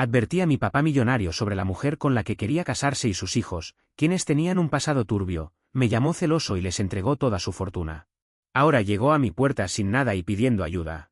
Advertí a mi papá millonario sobre la mujer con la que quería casarse y sus hijos, quienes tenían un pasado turbio, me llamó celoso y les entregó toda su fortuna. Ahora llegó a mi puerta sin nada y pidiendo ayuda.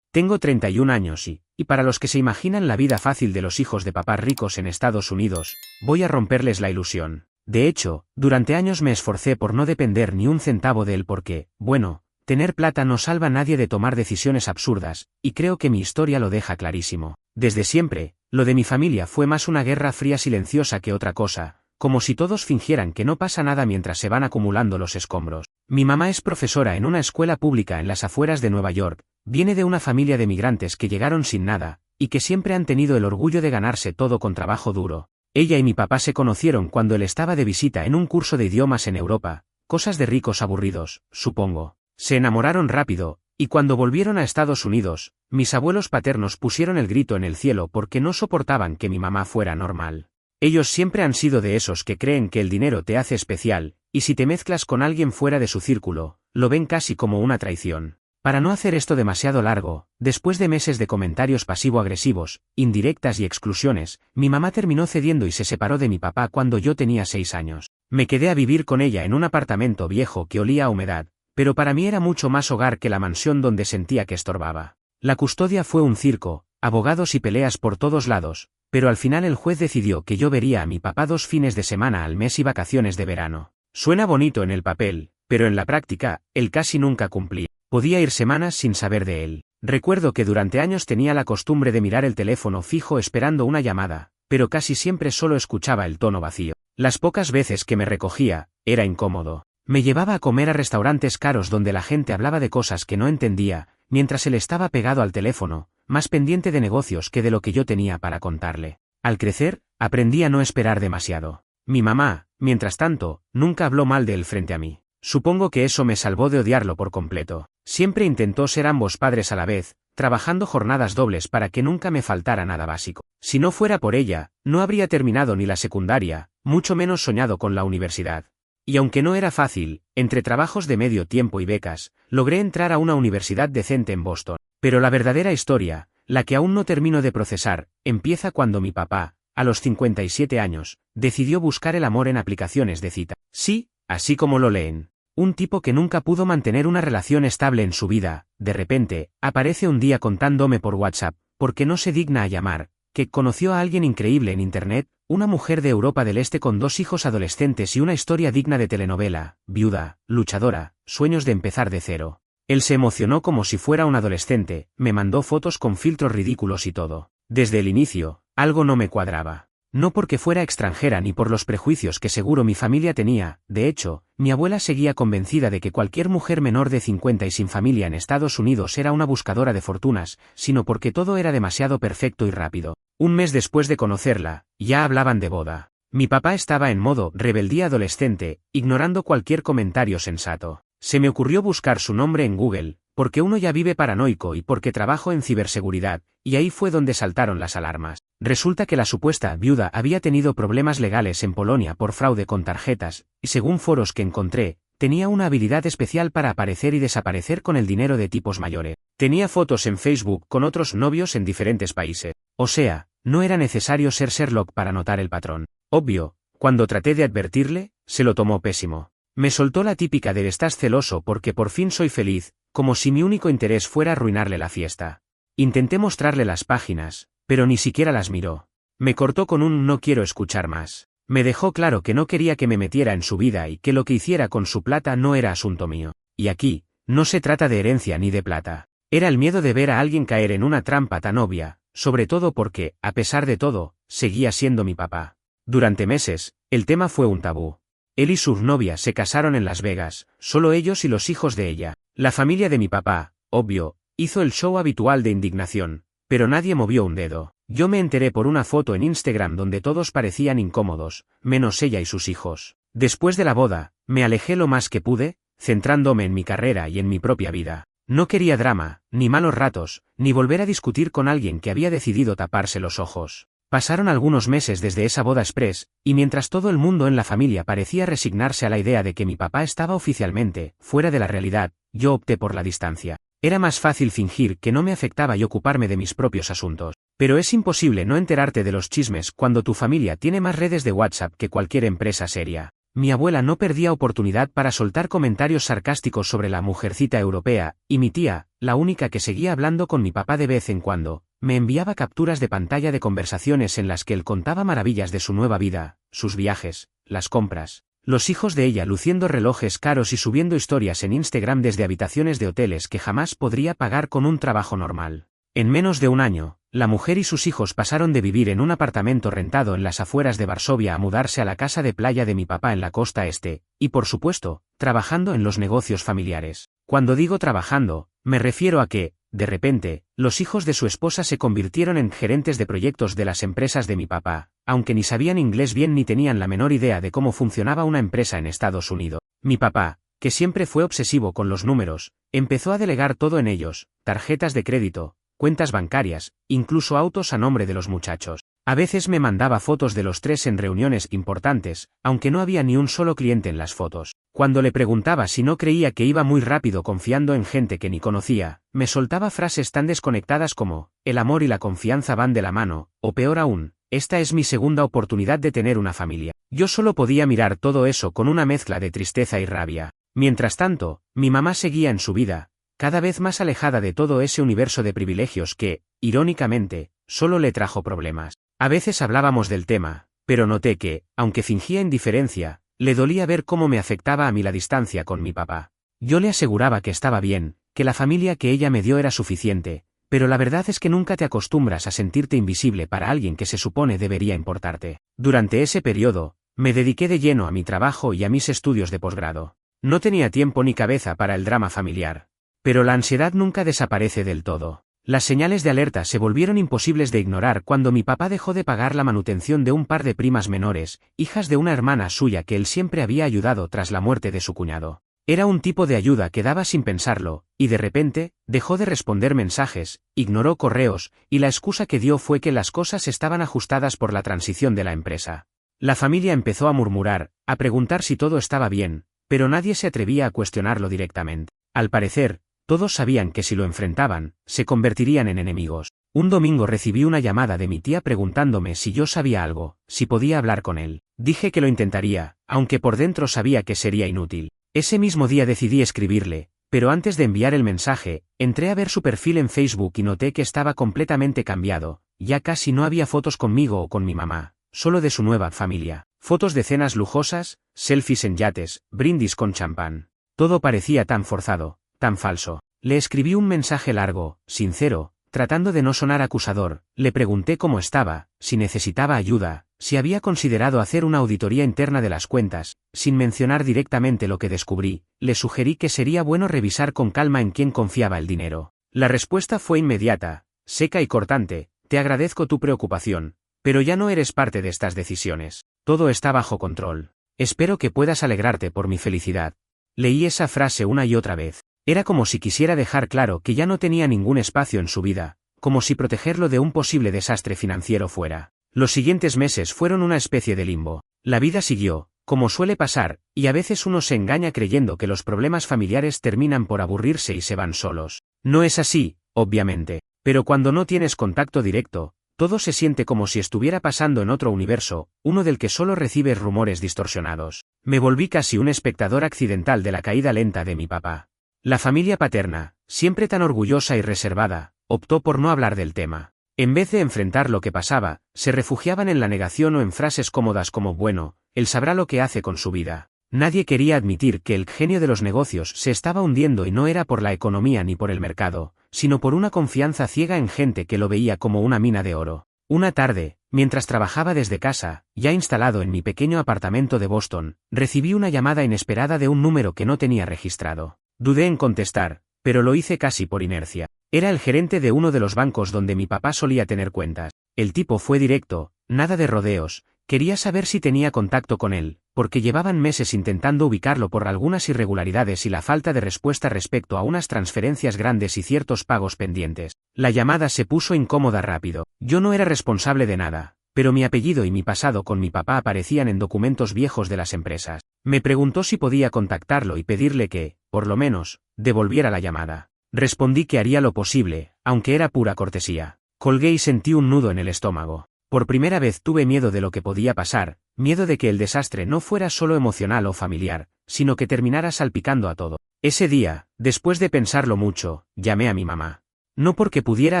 Tengo 31 años y para los que se imaginan la vida fácil de los hijos de papás ricos en Estados Unidos, voy a romperles la ilusión. De hecho, durante años me esforcé por no depender ni un centavo de él porque, bueno, tener plata no salva a nadie de tomar decisiones absurdas, y creo que mi historia lo deja clarísimo. Desde siempre, lo de mi familia fue más una guerra fría silenciosa que otra cosa, como si todos fingieran que no pasa nada mientras se van acumulando los escombros. Mi mamá es profesora en una escuela pública en las afueras de Nueva York, viene de una familia de migrantes que llegaron sin nada, y que siempre han tenido el orgullo de ganarse todo con trabajo duro. Ella y mi papá se conocieron cuando él estaba de visita en un curso de idiomas en Europa, cosas de ricos aburridos, supongo. Se enamoraron rápido, y cuando volvieron a Estados Unidos, mis abuelos paternos pusieron el grito en el cielo porque no soportaban que mi mamá fuera normal. Ellos siempre han sido de esos que creen que el dinero te hace especial, y si te mezclas con alguien fuera de su círculo, lo ven casi como una traición. Para no hacer esto demasiado largo, después de meses de comentarios pasivo-agresivos, indirectas y exclusiones, mi mamá terminó cediendo y se separó de mi papá cuando yo tenía 6 años. Me quedé a vivir con ella en un apartamento viejo que olía a humedad, pero para mí era mucho más hogar que la mansión donde sentía que estorbaba. La custodia fue un circo, abogados y peleas por todos lados, pero al final el juez decidió que yo vería a mi papá 2 fines de semana al mes y vacaciones de verano. Suena bonito en el papel, pero en la práctica, él casi nunca cumplía. Podía ir semanas sin saber de él. Recuerdo que durante años tenía la costumbre de mirar el teléfono fijo esperando una llamada, pero casi siempre solo escuchaba el tono vacío. Las pocas veces que me recogía, era incómodo. Me llevaba a comer a restaurantes caros donde la gente hablaba de cosas que no entendía, mientras él estaba pegado al teléfono, más pendiente de negocios que de lo que yo tenía para contarle. Al crecer, aprendí a no esperar demasiado. Mi mamá, mientras tanto, nunca habló mal de él frente a mí. Supongo que eso me salvó de odiarlo por completo. Siempre intentó ser ambos padres a la vez, trabajando jornadas dobles para que nunca me faltara nada básico. Si no fuera por ella, no habría terminado ni la secundaria, mucho menos soñado con la universidad. Y aunque no era fácil, entre trabajos de medio tiempo y becas, logré entrar a una universidad decente en Boston. Pero la verdadera historia, la que aún no termino de procesar, empieza cuando mi papá, a los 57 años, decidió buscar el amor en aplicaciones de cita. Sí, así como lo leen. Un tipo que nunca pudo mantener una relación estable en su vida, de repente, aparece un día contándome por WhatsApp, porque no se digna a llamar, que conoció a alguien increíble en Internet, una mujer de Europa del Este con 2 hijos adolescentes y una historia digna de telenovela, viuda, luchadora, sueños de empezar de cero. Él se emocionó como si fuera un adolescente, me mandó fotos con filtros ridículos y todo. Desde el inicio, algo no me cuadraba. No porque fuera extranjera ni por los prejuicios que seguro mi familia tenía, de hecho, mi abuela seguía convencida de que cualquier mujer menor de 50 y sin familia en Estados Unidos era una buscadora de fortunas, sino porque todo era demasiado perfecto y rápido. Un mes después de conocerla, ya hablaban de boda. Mi papá estaba en modo rebeldía adolescente, ignorando cualquier comentario sensato. Se me ocurrió buscar su nombre en Google, porque uno ya vive paranoico y porque trabajo en ciberseguridad, y ahí fue donde saltaron las alarmas. Resulta que la supuesta viuda había tenido problemas legales en Polonia por fraude con tarjetas, y según foros que encontré, tenía una habilidad especial para aparecer y desaparecer con el dinero de tipos mayores. Tenía fotos en Facebook con otros novios en diferentes países. O sea, no era necesario ser Sherlock para notar el patrón. Obvio, cuando traté de advertirle, se lo tomó pésimo. Me soltó la típica de estás celoso porque por fin soy feliz, como si mi único interés fuera arruinarle la fiesta. Intenté mostrarle las páginas, pero ni siquiera las miró. Me cortó con un no quiero escuchar más. Me dejó claro que no quería que me metiera en su vida y que lo que hiciera con su plata no era asunto mío. Y aquí, no se trata de herencia ni de plata. Era el miedo de ver a alguien caer en una trampa tan obvia, sobre todo porque, a pesar de todo, seguía siendo mi papá. Durante meses, el tema fue un tabú. Él y su novia se casaron en Las Vegas, solo ellos y los hijos de ella. La familia de mi papá, obvio, hizo el show habitual de indignación, pero nadie movió un dedo. Yo me enteré por una foto en Instagram donde todos parecían incómodos, menos ella y sus hijos. Después de la boda, me alejé lo más que pude, centrándome en mi carrera y en mi propia vida. No quería drama, ni malos ratos, ni volver a discutir con alguien que había decidido taparse los ojos. Pasaron algunos meses desde esa boda express, y mientras todo el mundo en la familia parecía resignarse a la idea de que mi papá estaba oficialmente fuera de la realidad, yo opté por la distancia. Era más fácil fingir que no me afectaba y ocuparme de mis propios asuntos. Pero es imposible no enterarte de los chismes cuando tu familia tiene más redes de WhatsApp que cualquier empresa seria. Mi abuela no perdía oportunidad para soltar comentarios sarcásticos sobre la mujercita europea, y mi tía, la única que seguía hablando con mi papá de vez en cuando, me enviaba capturas de pantalla de conversaciones en las que él contaba maravillas de su nueva vida, sus viajes, las compras, los hijos de ella luciendo relojes caros y subiendo historias en Instagram desde habitaciones de hoteles que jamás podría pagar con un trabajo normal. En menos de un año, la mujer y sus hijos pasaron de vivir en un apartamento rentado en las afueras de Varsovia a mudarse a la casa de playa de mi papá en la costa este, y por supuesto, trabajando en los negocios familiares. Cuando digo trabajando, me refiero a que, de repente, los hijos de su esposa se convirtieron en gerentes de proyectos de las empresas de mi papá, aunque ni sabían inglés bien ni tenían la menor idea de cómo funcionaba una empresa en Estados Unidos. Mi papá, que siempre fue obsesivo con los números, empezó a delegar todo en ellos, tarjetas de crédito, cuentas bancarias, incluso autos a nombre de los muchachos. A veces me mandaba fotos de los tres en reuniones importantes, aunque no había ni un solo cliente en las fotos. Cuando le preguntaba si no creía que iba muy rápido confiando en gente que ni conocía, me soltaba frases tan desconectadas como, el amor y la confianza van de la mano, o peor aún, esta es mi segunda oportunidad de tener una familia. Yo solo podía mirar todo eso con una mezcla de tristeza y rabia. Mientras tanto, mi mamá seguía en su vida, cada vez más alejada de todo ese universo de privilegios que, irónicamente, solo le trajo problemas. A veces hablábamos del tema, pero noté que, aunque fingía indiferencia, le dolía ver cómo me afectaba a mí la distancia con mi papá. Yo le aseguraba que estaba bien, que la familia que ella me dio era suficiente, pero la verdad es que nunca te acostumbras a sentirte invisible para alguien que se supone debería importarte. Durante ese periodo, me dediqué de lleno a mi trabajo y a mis estudios de posgrado. No tenía tiempo ni cabeza para el drama familiar. Pero la ansiedad nunca desaparece del todo. Las señales de alerta se volvieron imposibles de ignorar cuando mi papá dejó de pagar la manutención de un par de primas menores, hijas de una hermana suya que él siempre había ayudado tras la muerte de su cuñado. Era un tipo de ayuda que daba sin pensarlo, y de repente, dejó de responder mensajes, ignoró correos, y la excusa que dio fue que las cosas estaban ajustadas por la transición de la empresa. La familia empezó a murmurar, a preguntar si todo estaba bien, pero nadie se atrevía a cuestionarlo directamente. Al parecer, todos sabían que si lo enfrentaban, se convertirían en enemigos. Un domingo recibí una llamada de mi tía preguntándome si yo sabía algo, si podía hablar con él. Dije que lo intentaría, aunque por dentro sabía que sería inútil. Ese mismo día decidí escribirle, pero antes de enviar el mensaje, entré a ver su perfil en Facebook y noté que estaba completamente cambiado, ya casi no había fotos conmigo o con mi mamá, solo de su nueva familia. Fotos de cenas lujosas, selfies en yates, brindis con champán. Todo parecía tan forzado, tan falso. Le escribí un mensaje largo, sincero, tratando de no sonar acusador. Le pregunté cómo estaba, si necesitaba ayuda, si había considerado hacer una auditoría interna de las cuentas. Sin mencionar directamente lo que descubrí, le sugerí que sería bueno revisar con calma en quién confiaba el dinero. La respuesta fue inmediata, seca y cortante: te agradezco tu preocupación, pero ya no eres parte de estas decisiones. Todo está bajo control. Espero que puedas alegrarte por mi felicidad. Leí esa frase una y otra vez. Era como si quisiera dejar claro que ya no tenía ningún espacio en su vida, como si protegerlo de un posible desastre financiero fuera. Los siguientes meses fueron una especie de limbo. La vida siguió, como suele pasar, y a veces uno se engaña creyendo que los problemas familiares terminan por aburrirse y se van solos. No es así, obviamente. Pero cuando no tienes contacto directo, todo se siente como si estuviera pasando en otro universo, uno del que solo recibes rumores distorsionados. Me volví casi un espectador accidental de la caída lenta de mi papá. La familia paterna, siempre tan orgullosa y reservada, optó por no hablar del tema. En vez de enfrentar lo que pasaba, se refugiaban en la negación o en frases cómodas como bueno, él sabrá lo que hace con su vida. Nadie quería admitir que el genio de los negocios se estaba hundiendo y no era por la economía ni por el mercado, sino por una confianza ciega en gente que lo veía como una mina de oro. Una tarde, mientras trabajaba desde casa, ya instalado en mi pequeño apartamento de Boston, recibí una llamada inesperada de un número que no tenía registrado. Dudé en contestar, pero lo hice casi por inercia. Era el gerente de uno de los bancos donde mi papá solía tener cuentas. El tipo fue directo, nada de rodeos. Quería saber si tenía contacto con él, porque llevaban meses intentando ubicarlo por algunas irregularidades y la falta de respuesta respecto a unas transferencias grandes y ciertos pagos pendientes. La llamada se puso incómoda rápido. Yo no era responsable de nada, pero mi apellido y mi pasado con mi papá aparecían en documentos viejos de las empresas. Me preguntó si podía contactarlo y pedirle que, por lo menos, devolviera la llamada. Respondí que haría lo posible, aunque era pura cortesía. Colgué y sentí un nudo en el estómago. Por primera vez tuve miedo de lo que podía pasar, miedo de que el desastre no fuera solo emocional o familiar, sino que terminara salpicando a todo. Ese día, después de pensarlo mucho, llamé a mi mamá. No porque pudiera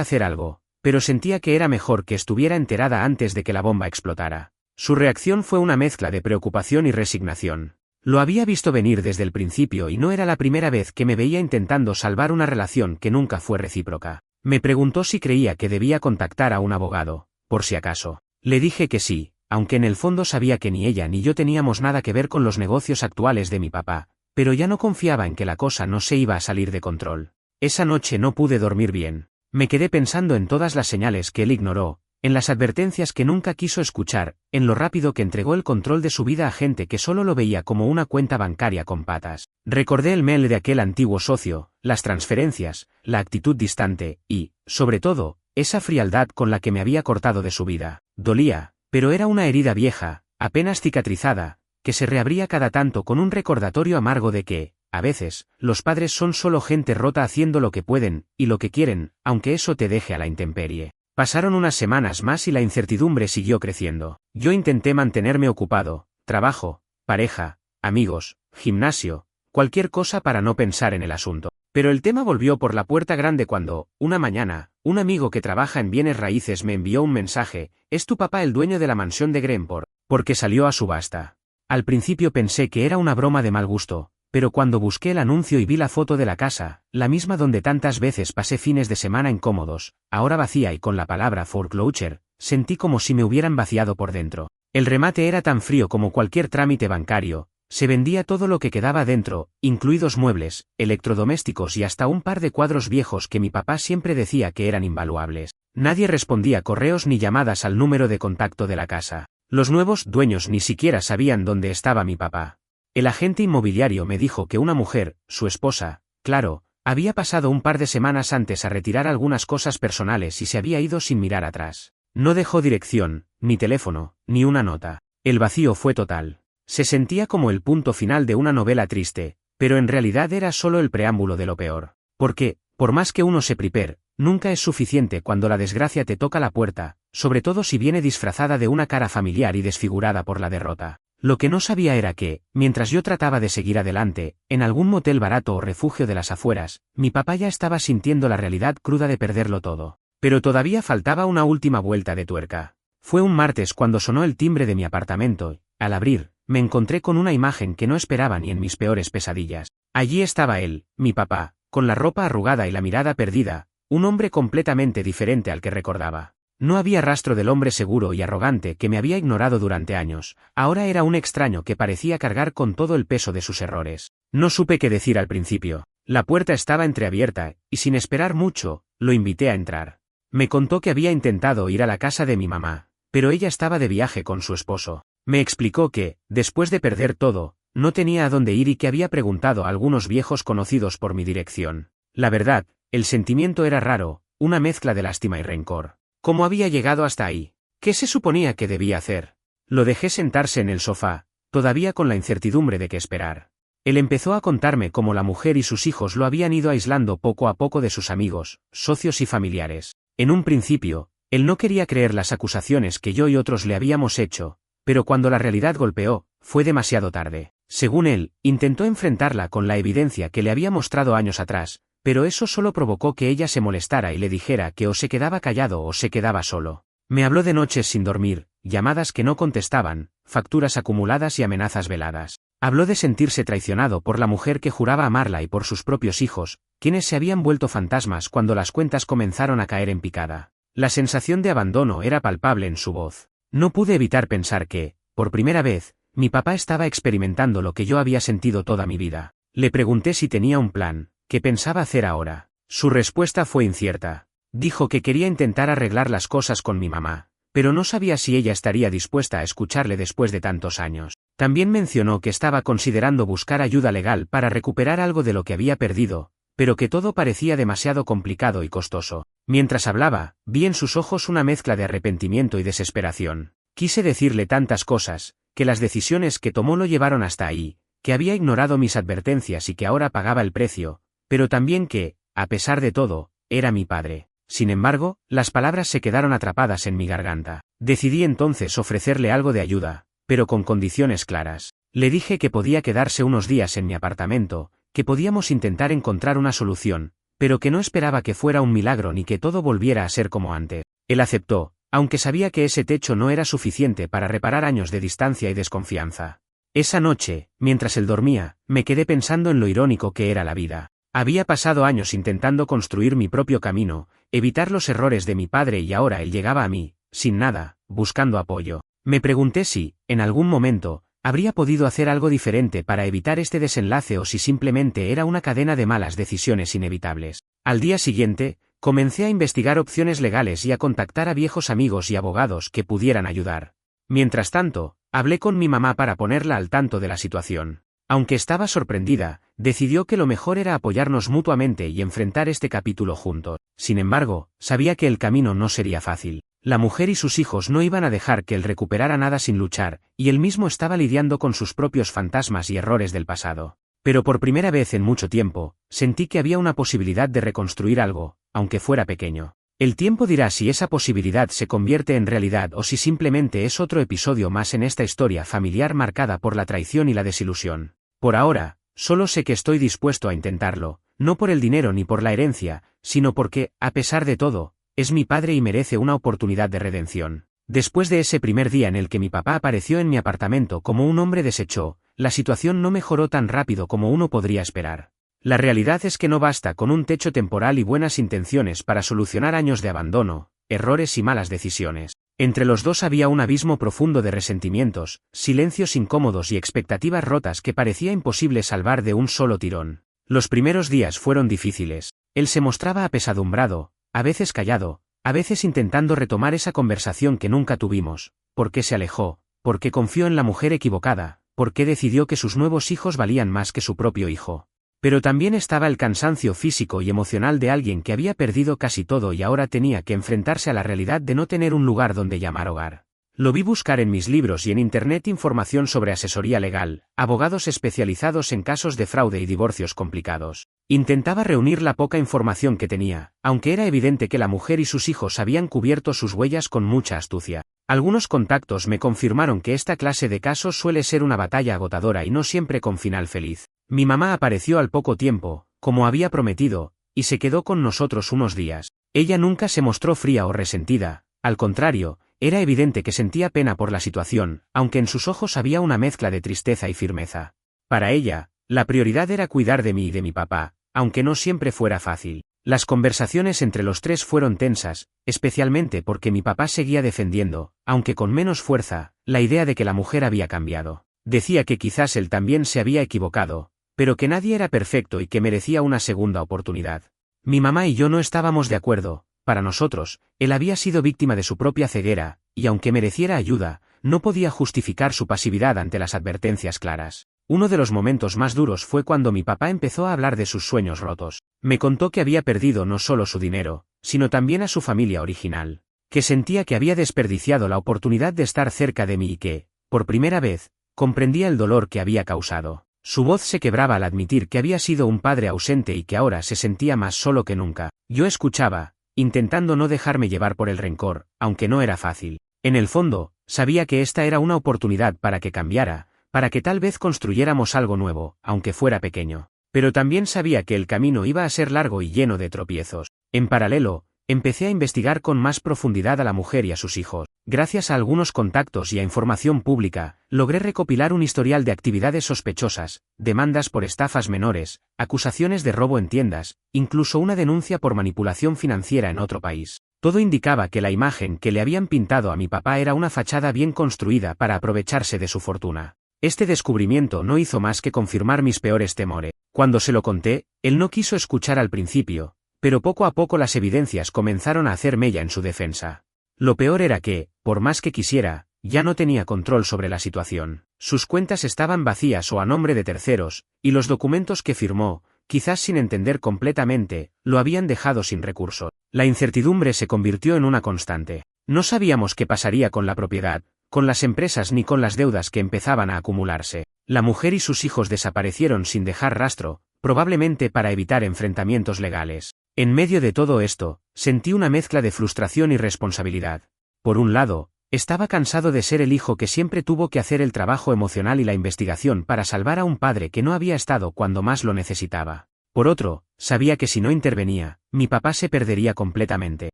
hacer algo, pero sentía que era mejor que estuviera enterada antes de que la bomba explotara. Su reacción fue una mezcla de preocupación y resignación. Lo había visto venir desde el principio y no era la primera vez que me veía intentando salvar una relación que nunca fue recíproca. Me preguntó si creía que debía contactar a un abogado, por si acaso. Le dije que sí, aunque en el fondo sabía que ni ella ni yo teníamos nada que ver con los negocios actuales de mi papá, pero ya no confiaba en que la cosa no se iba a salir de control. Esa noche no pude dormir bien. Me quedé pensando en todas las señales que él ignoró, en las advertencias que nunca quiso escuchar, en lo rápido que entregó el control de su vida a gente que solo lo veía como una cuenta bancaria con patas. Recordé el mail de aquel antiguo socio, las transferencias, la actitud distante y, sobre todo, esa frialdad con la que me había cortado de su vida. Dolía, pero era una herida vieja, apenas cicatrizada, que se reabría cada tanto con un recordatorio amargo de que, a veces, los padres son solo gente rota haciendo lo que pueden y lo que quieren, aunque eso te deje a la intemperie. Pasaron unas semanas más y la incertidumbre siguió creciendo. Yo intenté mantenerme ocupado, trabajo, pareja, amigos, gimnasio, cualquier cosa para no pensar en el asunto. Pero el tema volvió por la puerta grande cuando, una mañana, un amigo que trabaja en bienes raíces me envió un mensaje: «¿Es tu papá el dueño de la mansión de Greenport?», porque salió a subasta. Al principio pensé que era una broma de mal gusto, pero cuando busqué el anuncio y vi la foto de la casa, la misma donde tantas veces pasé fines de semana incómodos, ahora vacía y con la palabra foreclosure, sentí como si me hubieran vaciado por dentro. El remate era tan frío como cualquier trámite bancario, se vendía todo lo que quedaba dentro, incluidos muebles, electrodomésticos y hasta un par de cuadros viejos que mi papá siempre decía que eran invaluables. Nadie respondía correos ni llamadas al número de contacto de la casa. Los nuevos dueños ni siquiera sabían dónde estaba mi papá. El agente inmobiliario me dijo que una mujer, su esposa, claro, había pasado un par de semanas antes a retirar algunas cosas personales y se había ido sin mirar atrás. No dejó dirección, ni teléfono, ni una nota. El vacío fue total. Se sentía como el punto final de una novela triste, pero en realidad era solo el preámbulo de lo peor. Porque, por más que uno se prepare, nunca es suficiente cuando la desgracia te toca la puerta, sobre todo si viene disfrazada de una cara familiar y desfigurada por la derrota. Lo que no sabía era que, mientras yo trataba de seguir adelante, en algún motel barato o refugio de las afueras, mi papá ya estaba sintiendo la realidad cruda de perderlo todo. Pero todavía faltaba una última vuelta de tuerca. Fue un martes cuando sonó el timbre de mi apartamento, y, al abrir, me encontré con una imagen que no esperaba ni en mis peores pesadillas. Allí estaba él, mi papá, con la ropa arrugada y la mirada perdida, un hombre completamente diferente al que recordaba. No había rastro del hombre seguro y arrogante que me había ignorado durante años, ahora era un extraño que parecía cargar con todo el peso de sus errores. No supe qué decir al principio. La puerta estaba entreabierta, y sin esperar mucho, lo invité a entrar. Me contó que había intentado ir a la casa de mi mamá, pero ella estaba de viaje con su esposo. Me explicó que, después de perder todo, no tenía a dónde ir y que había preguntado a algunos viejos conocidos por mi dirección. La verdad, el sentimiento era raro, una mezcla de lástima y rencor. ¿Cómo había llegado hasta ahí? ¿Qué se suponía que debía hacer? Lo dejé sentarse en el sofá, todavía con la incertidumbre de qué esperar. Él empezó a contarme cómo la mujer y sus hijos lo habían ido aislando poco a poco de sus amigos, socios y familiares. En un principio, él no quería creer las acusaciones que yo y otros le habíamos hecho, pero cuando la realidad golpeó, fue demasiado tarde. Según él, intentó enfrentarla con la evidencia que le había mostrado años atrás, pero eso solo provocó que ella se molestara y le dijera que o se quedaba callado o se quedaba solo. Me habló de noches sin dormir, llamadas que no contestaban, facturas acumuladas y amenazas veladas. Habló de sentirse traicionado por la mujer que juraba amarla y por sus propios hijos, quienes se habían vuelto fantasmas cuando las cuentas comenzaron a caer en picada. La sensación de abandono era palpable en su voz. No pude evitar pensar que, por primera vez, mi papá estaba experimentando lo que yo había sentido toda mi vida. Le pregunté si tenía un plan. ¿Qué pensaba hacer ahora? Su respuesta fue incierta. Dijo que quería intentar arreglar las cosas con mi mamá, pero no sabía si ella estaría dispuesta a escucharle después de tantos años. También mencionó que estaba considerando buscar ayuda legal para recuperar algo de lo que había perdido, pero que todo parecía demasiado complicado y costoso. Mientras hablaba, vi en sus ojos una mezcla de arrepentimiento y desesperación. Quise decirle tantas cosas, que las decisiones que tomó lo llevaron hasta ahí, que había ignorado mis advertencias y que ahora pagaba el precio, pero también que, a pesar de todo, era mi padre. Sin embargo, las palabras se quedaron atrapadas en mi garganta. Decidí entonces ofrecerle algo de ayuda, pero con condiciones claras. Le dije que podía quedarse unos días en mi apartamento, que podíamos intentar encontrar una solución, pero que no esperaba que fuera un milagro ni que todo volviera a ser como antes. Él aceptó, aunque sabía que ese techo no era suficiente para reparar años de distancia y desconfianza. Esa noche, mientras él dormía, me quedé pensando en lo irónico que era la vida. Había pasado años intentando construir mi propio camino, evitar los errores de mi padre y ahora él llegaba a mí, sin nada, buscando apoyo. Me pregunté si, en algún momento, habría podido hacer algo diferente para evitar este desenlace o si simplemente era una cadena de malas decisiones inevitables. Al día siguiente, comencé a investigar opciones legales y a contactar a viejos amigos y abogados que pudieran ayudar. Mientras tanto, hablé con mi mamá para ponerla al tanto de la situación. Aunque estaba sorprendida, decidió que lo mejor era apoyarnos mutuamente y enfrentar este capítulo juntos. Sin embargo, sabía que el camino no sería fácil. La mujer y sus hijos no iban a dejar que él recuperara nada sin luchar, y él mismo estaba lidiando con sus propios fantasmas y errores del pasado. Pero por primera vez en mucho tiempo, sentí que había una posibilidad de reconstruir algo, aunque fuera pequeño. El tiempo dirá si esa posibilidad se convierte en realidad o si simplemente es otro episodio más en esta historia familiar marcada por la traición y la desilusión. Por ahora, solo sé que estoy dispuesto a intentarlo, no por el dinero ni por la herencia, sino porque, a pesar de todo, es mi padre y merece una oportunidad de redención. Después de ese primer día en el que mi papá apareció en mi apartamento como un hombre deshecho, la situación no mejoró tan rápido como uno podría esperar. La realidad es que no basta con un techo temporal y buenas intenciones para solucionar años de abandono, errores y malas decisiones. Entre los dos había un abismo profundo de resentimientos, silencios incómodos y expectativas rotas que parecía imposible salvar de un solo tirón. Los primeros días fueron difíciles. Él se mostraba apesadumbrado, a veces callado, a veces intentando retomar esa conversación que nunca tuvimos. ¿Por qué se alejó? ¿Por qué confió en la mujer equivocada? ¿Por qué decidió que sus nuevos hijos valían más que su propio hijo? Pero también estaba el cansancio físico y emocional de alguien que había perdido casi todo y ahora tenía que enfrentarse a la realidad de no tener un lugar donde llamar hogar. Lo vi buscar en mis libros y en internet información sobre asesoría legal, abogados especializados en casos de fraude y divorcios complicados. Intentaba reunir la poca información que tenía, aunque era evidente que la mujer y sus hijos habían cubierto sus huellas con mucha astucia. Algunos contactos me confirmaron que esta clase de casos suele ser una batalla agotadora y no siempre con final feliz. Mi mamá apareció al poco tiempo, como había prometido, y se quedó con nosotros unos días. Ella nunca se mostró fría o resentida, al contrario, era evidente que sentía pena por la situación, aunque en sus ojos había una mezcla de tristeza y firmeza. Para ella, la prioridad era cuidar de mí y de mi papá, aunque no siempre fuera fácil. Las conversaciones entre los tres fueron tensas, especialmente porque mi papá seguía defendiendo, aunque con menos fuerza, la idea de que la mujer había cambiado. Decía que quizás él también se había equivocado, pero que nadie era perfecto y que merecía una segunda oportunidad. Mi mamá y yo no estábamos de acuerdo. Para nosotros, él había sido víctima de su propia ceguera, y aunque mereciera ayuda, no podía justificar su pasividad ante las advertencias claras. Uno de los momentos más duros fue cuando mi papá empezó a hablar de sus sueños rotos. Me contó que había perdido no solo su dinero, sino también a su familia original, que sentía que había desperdiciado la oportunidad de estar cerca de mí y que, por primera vez, comprendía el dolor que había causado. Su voz se quebraba al admitir que había sido un padre ausente y que ahora se sentía más solo que nunca. Yo escuchaba, intentando no dejarme llevar por el rencor, aunque no era fácil. En el fondo, sabía que esta era una oportunidad para que cambiara, para que tal vez construyéramos algo nuevo, aunque fuera pequeño. Pero también sabía que el camino iba a ser largo y lleno de tropiezos. En paralelo, empecé a investigar con más profundidad a la mujer y a sus hijos. Gracias a algunos contactos y a información pública, logré recopilar un historial de actividades sospechosas, demandas por estafas menores, acusaciones de robo en tiendas, incluso una denuncia por manipulación financiera en otro país. Todo indicaba que la imagen que le habían pintado a mi papá era una fachada bien construida para aprovecharse de su fortuna. Este descubrimiento no hizo más que confirmar mis peores temores. Cuando se lo conté, él no quiso escuchar al principio, pero poco a poco las evidencias comenzaron a hacer mella en su defensa. Lo peor era que, por más que quisiera, ya no tenía control sobre la situación. Sus cuentas estaban vacías o a nombre de terceros, y los documentos que firmó, quizás sin entender completamente, lo habían dejado sin recursos. La incertidumbre se convirtió en una constante. No sabíamos qué pasaría con la propiedad, con las empresas ni con las deudas que empezaban a acumularse. La mujer y sus hijos desaparecieron sin dejar rastro, probablemente para evitar enfrentamientos legales. En medio de todo esto, sentí una mezcla de frustración y responsabilidad. Por un lado, estaba cansado de ser el hijo que siempre tuvo que hacer el trabajo emocional y la investigación para salvar a un padre que no había estado cuando más lo necesitaba. Por otro, sabía que si no intervenía, mi papá se perdería completamente.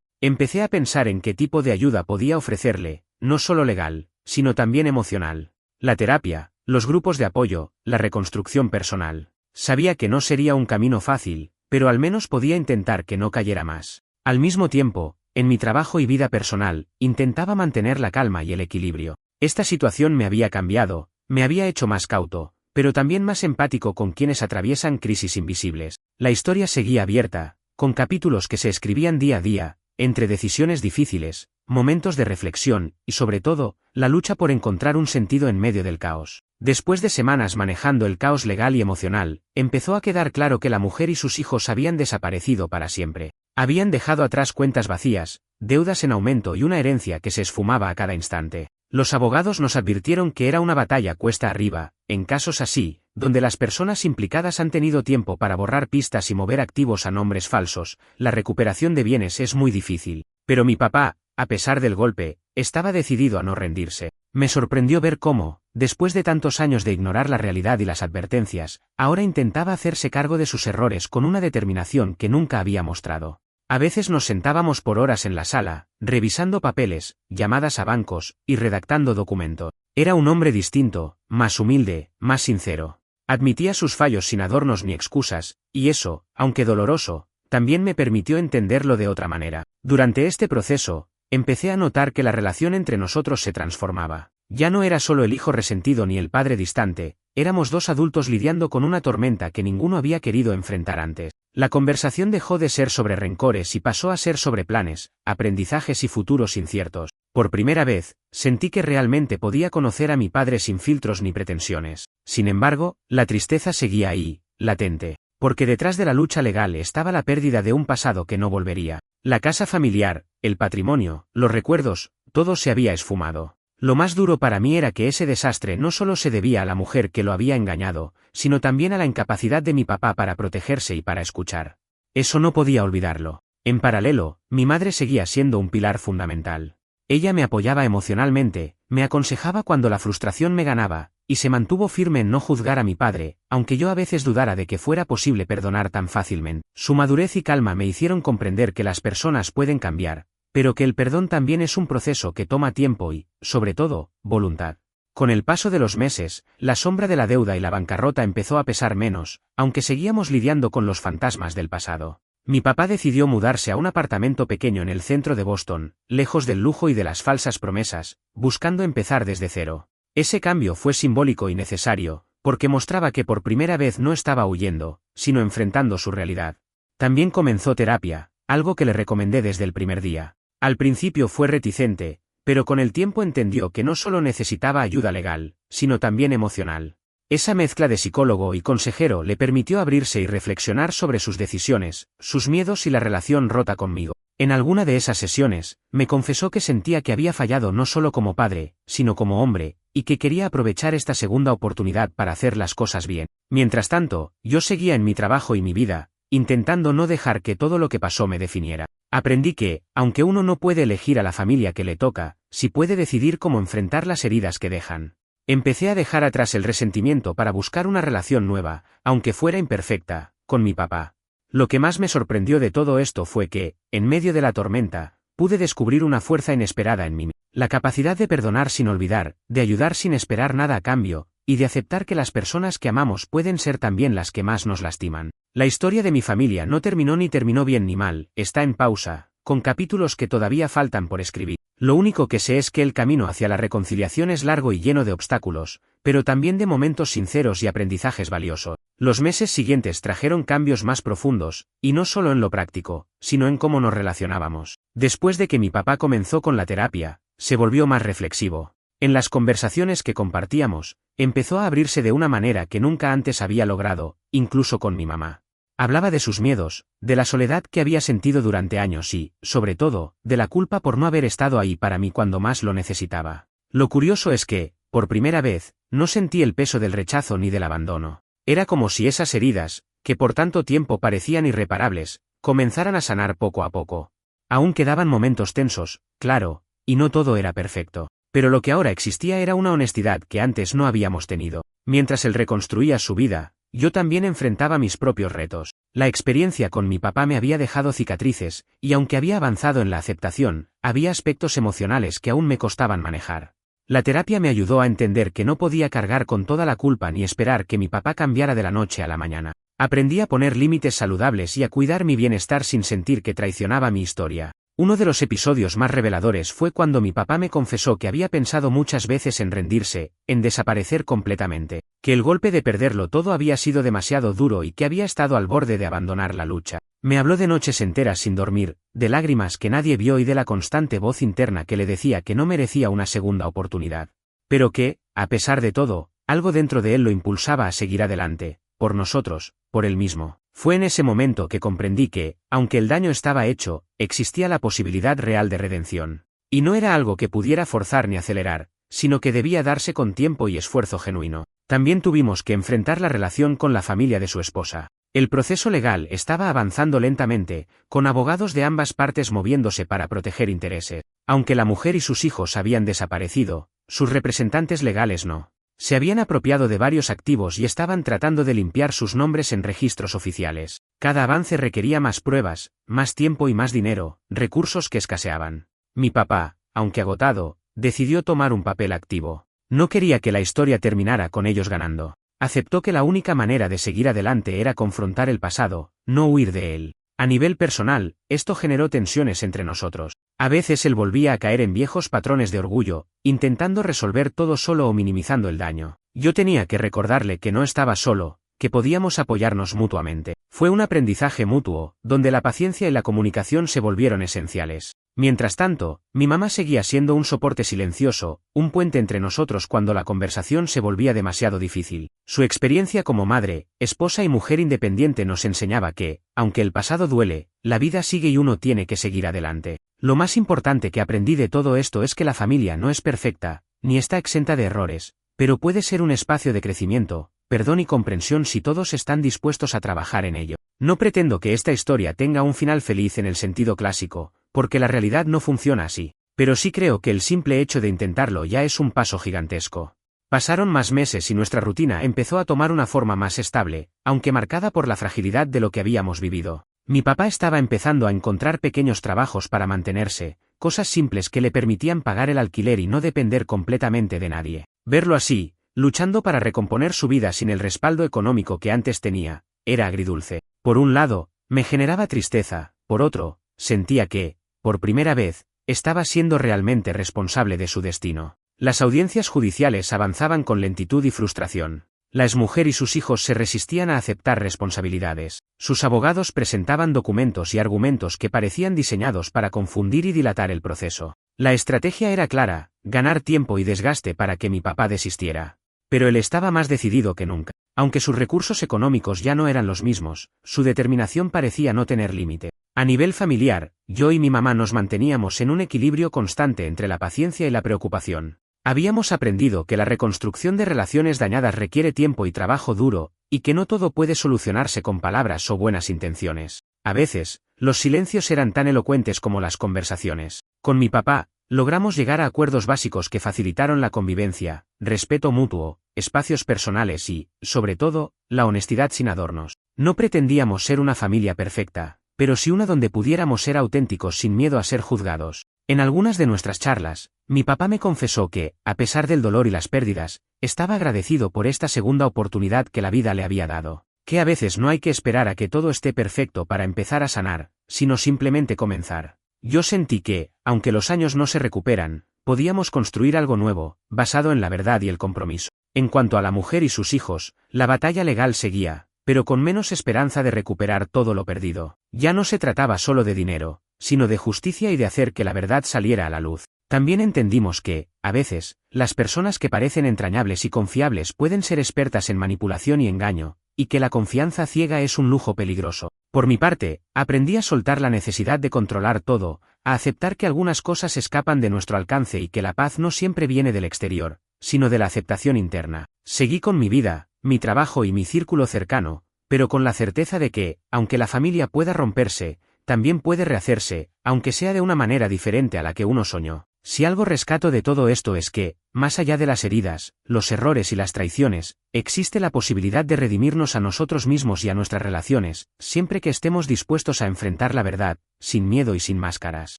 Empecé a pensar en qué tipo de ayuda podía ofrecerle, no solo legal, sino también emocional. La terapia, los grupos de apoyo, la reconstrucción personal. Sabía que no sería un camino fácil, pero al menos podía intentar que no cayera más. Al mismo tiempo, en mi trabajo y vida personal, intentaba mantener la calma y el equilibrio. Esta situación me había cambiado, me había hecho más cauto, pero también más empático con quienes atraviesan crisis invisibles. La historia seguía abierta, con capítulos que se escribían día a día, entre decisiones difíciles, momentos de reflexión, y sobre todo, la lucha por encontrar un sentido en medio del caos. Después de semanas manejando el caos legal y emocional, empezó a quedar claro que la mujer y sus hijos habían desaparecido para siempre. Habían dejado atrás cuentas vacías, deudas en aumento y una herencia que se esfumaba a cada instante. Los abogados nos advirtieron que era una batalla cuesta arriba, en casos así, donde las personas implicadas han tenido tiempo para borrar pistas y mover activos a nombres falsos, la recuperación de bienes es muy difícil. Pero mi papá, a pesar del golpe, estaba decidido a no rendirse. Me sorprendió ver cómo, después de tantos años de ignorar la realidad y las advertencias, ahora intentaba hacerse cargo de sus errores con una determinación que nunca había mostrado. A veces nos sentábamos por horas en la sala, revisando papeles, llamadas a bancos, y redactando documentos. Era un hombre distinto, más humilde, más sincero. Admitía sus fallos sin adornos ni excusas, y eso, aunque doloroso, también me permitió entenderlo de otra manera. Durante este proceso, empecé a notar que la relación entre nosotros se transformaba. Ya no era solo el hijo resentido ni el padre distante, éramos dos adultos lidiando con una tormenta que ninguno había querido enfrentar antes. La conversación dejó de ser sobre rencores y pasó a ser sobre planes, aprendizajes y futuros inciertos. Por primera vez, sentí que realmente podía conocer a mi padre sin filtros ni pretensiones. Sin embargo, la tristeza seguía ahí, latente. Porque detrás de la lucha legal estaba la pérdida de un pasado que no volvería. La casa familiar, el patrimonio, los recuerdos, todo se había esfumado. Lo más duro para mí era que ese desastre no solo se debía a la mujer que lo había engañado, sino también a la incapacidad de mi papá para protegerse y para escuchar. Eso no podía olvidarlo. En paralelo, mi madre seguía siendo un pilar fundamental. Ella me apoyaba emocionalmente, me aconsejaba cuando la frustración me ganaba, y se mantuvo firme en no juzgar a mi padre, aunque yo a veces dudara de que fuera posible perdonar tan fácilmente. Su madurez y calma me hicieron comprender que las personas pueden cambiar, pero que el perdón también es un proceso que toma tiempo y, sobre todo, voluntad. Con el paso de los meses, la sombra de la deuda y la bancarrota empezó a pesar menos, aunque seguíamos lidiando con los fantasmas del pasado. Mi papá decidió mudarse a un apartamento pequeño en el centro de Boston, lejos del lujo y de las falsas promesas, buscando empezar desde cero. Ese cambio fue simbólico y necesario, porque mostraba que por primera vez no estaba huyendo, sino enfrentando su realidad. También comenzó terapia, algo que le recomendé desde el primer día. Al principio fue reticente, pero con el tiempo entendió que no solo necesitaba ayuda legal, sino también emocional. Esa mezcla de psicólogo y consejero le permitió abrirse y reflexionar sobre sus decisiones, sus miedos y la relación rota conmigo. En alguna de esas sesiones, me confesó que sentía que había fallado no solo como padre, sino como hombre, y que quería aprovechar esta segunda oportunidad para hacer las cosas bien. Mientras tanto, yo seguía en mi trabajo y mi vida, intentando no dejar que todo lo que pasó me definiera. Aprendí que, aunque uno no puede elegir a la familia que le toca, sí puede decidir cómo enfrentar las heridas que dejan. Empecé a dejar atrás el resentimiento para buscar una relación nueva, aunque fuera imperfecta, con mi papá. Lo que más me sorprendió de todo esto fue que, en medio de la tormenta, pude descubrir una fuerza inesperada en mí. La capacidad de perdonar sin olvidar, de ayudar sin esperar nada a cambio, y de aceptar que las personas que amamos pueden ser también las que más nos lastiman. La historia de mi familia no terminó ni terminó bien ni mal, está en pausa, con capítulos que todavía faltan por escribir. Lo único que sé es que el camino hacia la reconciliación es largo y lleno de obstáculos, pero también de momentos sinceros y aprendizajes valiosos. Los meses siguientes trajeron cambios más profundos, y no solo en lo práctico, sino en cómo nos relacionábamos. Después de que mi papá comenzó con la terapia, se volvió más reflexivo. En las conversaciones que compartíamos, empezó a abrirse de una manera que nunca antes había logrado, incluso con mi mamá. Hablaba de sus miedos, de la soledad que había sentido durante años y, sobre todo, de la culpa por no haber estado ahí para mí cuando más lo necesitaba. Lo curioso es que, por primera vez, no sentí el peso del rechazo ni del abandono. Era como si esas heridas, que por tanto tiempo parecían irreparables, comenzaran a sanar poco a poco. Aún quedaban momentos tensos, claro, y no todo era perfecto. Pero lo que ahora existía era una honestidad que antes no habíamos tenido. Mientras él reconstruía su vida, yo también enfrentaba mis propios retos. La experiencia con mi papá me había dejado cicatrices, y aunque había avanzado en la aceptación, había aspectos emocionales que aún me costaban manejar. La terapia me ayudó a entender que no podía cargar con toda la culpa ni esperar que mi papá cambiara de la noche a la mañana. Aprendí a poner límites saludables y a cuidar mi bienestar sin sentir que traicionaba mi historia. Uno de los episodios más reveladores fue cuando mi papá me confesó que había pensado muchas veces en rendirse, en desaparecer completamente, que el golpe de perderlo todo había sido demasiado duro y que había estado al borde de abandonar la lucha. Me habló de noches enteras sin dormir, de lágrimas que nadie vio y de la constante voz interna que le decía que no merecía una segunda oportunidad. Pero que, a pesar de todo, algo dentro de él lo impulsaba a seguir adelante, por nosotros, por él mismo. Fue en ese momento que comprendí que, aunque el daño estaba hecho, existía la posibilidad real de redención. Y no era algo que pudiera forzar ni acelerar, sino que debía darse con tiempo y esfuerzo genuino. También tuvimos que enfrentar la relación con la familia de su esposa. El proceso legal estaba avanzando lentamente, con abogados de ambas partes moviéndose para proteger intereses. Aunque la mujer y sus hijos habían desaparecido, sus representantes legales no. Se habían apropiado de varios activos y estaban tratando de limpiar sus nombres en registros oficiales. Cada avance requería más pruebas, más tiempo y más dinero, recursos que escaseaban. Mi papá, aunque agotado, decidió tomar un papel activo. No quería que la historia terminara con ellos ganando. Aceptó que la única manera de seguir adelante era confrontar el pasado, no huir de él. A nivel personal, esto generó tensiones entre nosotros. A veces él volvía a caer en viejos patrones de orgullo, intentando resolver todo solo o minimizando el daño. Yo tenía que recordarle que no estaba solo, que podíamos apoyarnos mutuamente. Fue un aprendizaje mutuo, donde la paciencia y la comunicación se volvieron esenciales. Mientras tanto, mi mamá seguía siendo un soporte silencioso, un puente entre nosotros cuando la conversación se volvía demasiado difícil. Su experiencia como madre, esposa y mujer independiente nos enseñaba que, aunque el pasado duele, la vida sigue y uno tiene que seguir adelante. Lo más importante que aprendí de todo esto es que la familia no es perfecta, ni está exenta de errores, pero puede ser un espacio de crecimiento, perdón y comprensión si todos están dispuestos a trabajar en ello. No pretendo que esta historia tenga un final feliz en el sentido clásico, porque la realidad no funciona así, pero sí creo que el simple hecho de intentarlo ya es un paso gigantesco. Pasaron más meses y nuestra rutina empezó a tomar una forma más estable, aunque marcada por la fragilidad de lo que habíamos vivido. Mi papá estaba empezando a encontrar pequeños trabajos para mantenerse, cosas simples que le permitían pagar el alquiler y no depender completamente de nadie. Verlo así, luchando para recomponer su vida sin el respaldo económico que antes tenía, era agridulce. Por un lado, me generaba tristeza, por otro, sentía que, por primera vez, estaba siendo realmente responsable de su destino. Las audiencias judiciales avanzaban con lentitud y frustración. La exmujer y sus hijos se resistían a aceptar responsabilidades. Sus abogados presentaban documentos y argumentos que parecían diseñados para confundir y dilatar el proceso. La estrategia era clara, ganar tiempo y desgaste para que mi papá desistiera. Pero él estaba más decidido que nunca. Aunque sus recursos económicos ya no eran los mismos, su determinación parecía no tener límite. A nivel familiar, yo y mi mamá nos manteníamos en un equilibrio constante entre la paciencia y la preocupación. Habíamos aprendido que la reconstrucción de relaciones dañadas requiere tiempo y trabajo duro, y que no todo puede solucionarse con palabras o buenas intenciones. A veces, los silencios eran tan elocuentes como las conversaciones. Con mi papá, logramos llegar a acuerdos básicos que facilitaron la convivencia, respeto mutuo, espacios personales y, sobre todo, la honestidad sin adornos. No pretendíamos ser una familia perfecta, pero sí una donde pudiéramos ser auténticos sin miedo a ser juzgados. En algunas de nuestras charlas, mi papá me confesó que, a pesar del dolor y las pérdidas, estaba agradecido por esta segunda oportunidad que la vida le había dado. Que a veces no hay que esperar a que todo esté perfecto para empezar a sanar, sino simplemente comenzar. Yo sentí que, aunque los años no se recuperan, podíamos construir algo nuevo, basado en la verdad y el compromiso. En cuanto a la mujer y sus hijos, la batalla legal seguía, pero con menos esperanza de recuperar todo lo perdido. Ya no se trataba solo de dinero, sino de justicia y de hacer que la verdad saliera a la luz. También entendimos que, a veces, las personas que parecen entrañables y confiables pueden ser expertas en manipulación y engaño, y que la confianza ciega es un lujo peligroso. Por mi parte, aprendí a soltar la necesidad de controlar todo, a aceptar que algunas cosas escapan de nuestro alcance y que la paz no siempre viene del exterior, sino de la aceptación interna. Seguí con mi vida, mi trabajo y mi círculo cercano, pero con la certeza de que, aunque la familia pueda romperse, también puede rehacerse, aunque sea de una manera diferente a la que uno soñó. Si algo rescato de todo esto es que, más allá de las heridas, los errores y las traiciones, existe la posibilidad de redimirnos a nosotros mismos y a nuestras relaciones, siempre que estemos dispuestos a enfrentar la verdad, sin miedo y sin máscaras.